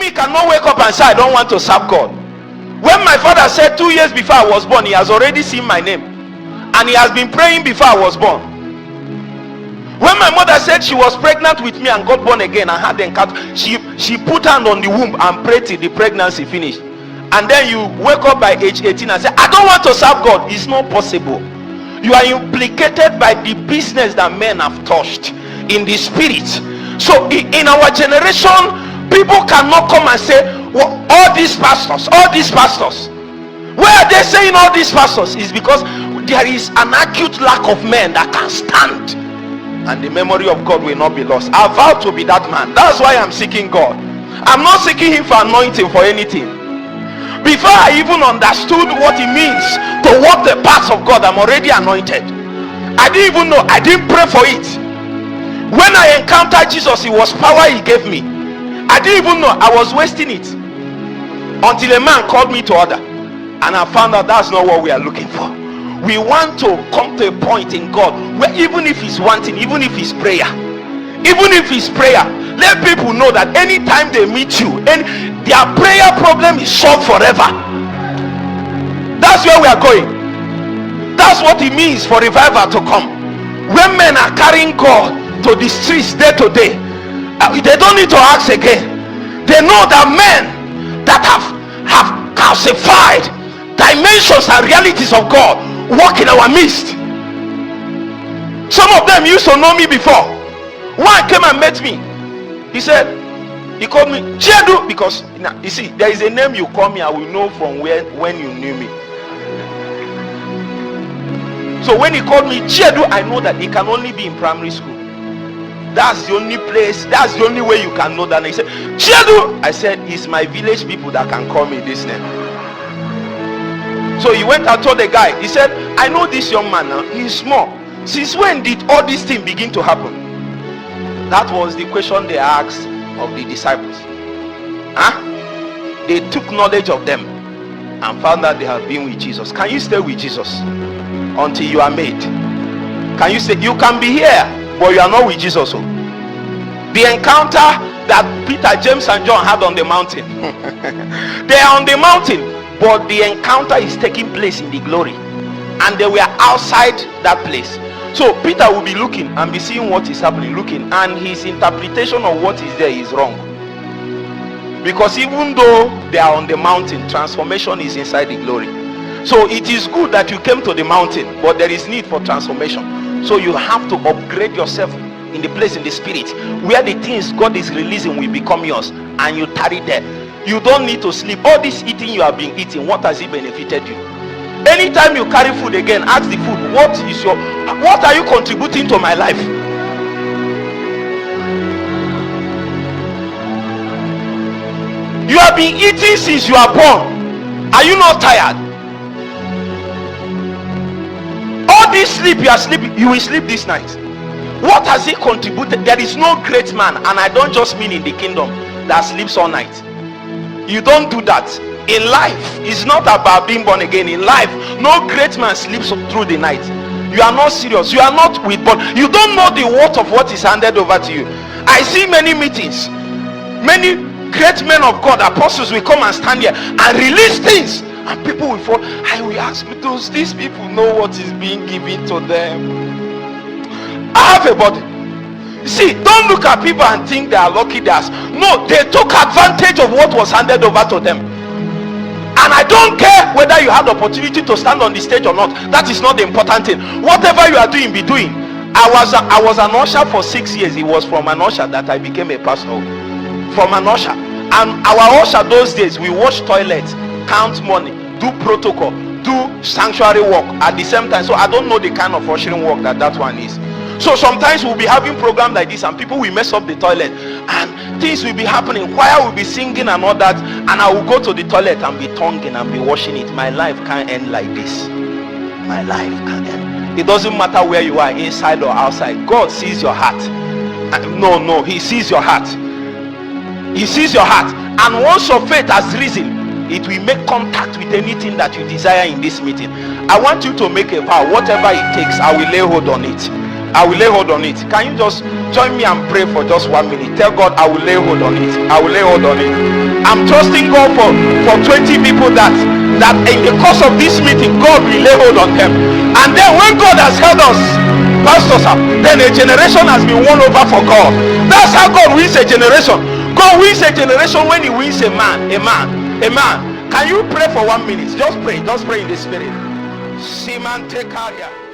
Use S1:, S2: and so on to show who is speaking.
S1: Me cannot wake up and say I don't want to serve God. When my father said 2 years before I was born, he has already seen my name, and he has been praying before I was born. When my mother said she was pregnant with me and got born again and had the encounter, she put hand on the womb and prayed till the pregnancy finished. And then you wake up by age 18 and say I don't want to serve God. It's not possible. You are implicated by the business that men have touched in the spirit. So in our generation, people cannot come and say, well, all these pastors, where are they saying all these pastors? Is because there is an acute lack of men that can stand, and the memory of God will not be lost. I vow to be that man. That's why I'm seeking God. I'm not seeking him for anointing for anything. Before I even understood what it means to walk the paths of God, I'm already anointed. I didn't even know. I didn't pray for it. When I encountered Jesus, it was power he gave me. I didn't even know. I was wasting it until a man called me to order, and I found out that's not what we are looking for. We want to come to a point in God where even if it's one thing, even if it's prayer, let people know that anytime they meet you, and their prayer problem is solved forever. That's where we are going. That's what it means for revival to come. When men are carrying God to the streets day to day, they don't need to ask again. They know that men that have calcified dimensions and realities of God walk in our midst. Some of them used to know me before. One came and met me. He called me Chedu, because you see, there is a name you call me, I will know from when you knew me. So when he called me Chedu, I know that it can only be in primary school. That's the only place, that's the only way you can know that. And he said Chedu. I said, it's my village people that can call me this name. So he went and told the guy. He said, I know this young man now, he's small. Since when did all these things begin to happen? That was the question they asked of the disciples. They took knowledge of them and found that they have been with Jesus. Can you stay with Jesus until you are made? Can you say you can be here but you are not with Jesus? The encounter that Peter, James and John had on the mountain, they are on the mountain, but the encounter is taking place in the glory, and they were outside that place. So Peter will be looking and be seeing what is happening, looking, and his interpretation of what is there is wrong, because even though they are on the mountain, transformation is inside the glory. So it is good that you came to the mountain, but there is need for transformation. So you have to upgrade yourself in the place in the spirit where the things God is releasing will become yours, and you tarry there. You don't need to sleep. All this eating you have been eating, what has it benefited you? Anytime you carry food again, ask the food, what are you contributing to my life? You have been eating since you are born. Are you not tired? All this sleep you are sleeping, you will sleep this night. What has it contributed? There is no great man, and I don't just mean in the kingdom, that sleeps all night. You don't do that. In life, it's not about being born again. In life, no great man sleeps through the night. You are not serious. You are not with God. You don't know the worth of what is handed over to you. I see many meetings, many great men of God, apostles will come and stand here and release things, and people will fall. I will ask, does these people know what is being given to them? I have a body. See, don't look at people and think they are lucky. No, they took advantage of what was handed over to them. And I don't care whether you had the opportunity to stand on the stage or not. That is not the important thing. Whatever you are doing, be doing. I was an usher for 6 years. It was from an usher that I became a pastor. From an usher. And our usher those days, we wash toilets, count money, do protocol, do sanctuary work at the same time. So I don't know the kind of ushering work that one is. So sometimes we'll be having programs like this, and people will mess up the toilet, and things will be happening. Choir will be singing and all that, and I will go to the toilet and be tonguing and be washing it. My life can't end like this. My life can't end. It doesn't matter where you are, inside or outside. God sees your heart. No, he sees your heart. He sees your heart. And once your faith has risen, it will make contact with anything that you desire in this meeting. I want you to make a vow. Whatever it takes, I will lay hold on it. I will lay hold on it. Can you just join me and pray for just 1 minute? Tell God, I will lay hold on it. I will lay hold on it. I'm trusting God for 20 people that in the course of this meeting God will lay hold on them. And then when God has held us pastors up, then a generation has been won over for God. That's how God wins a generation. God wins a generation when he wins a man. Can you pray for 1 minute? Just pray in the spirit. Simon Tekaria.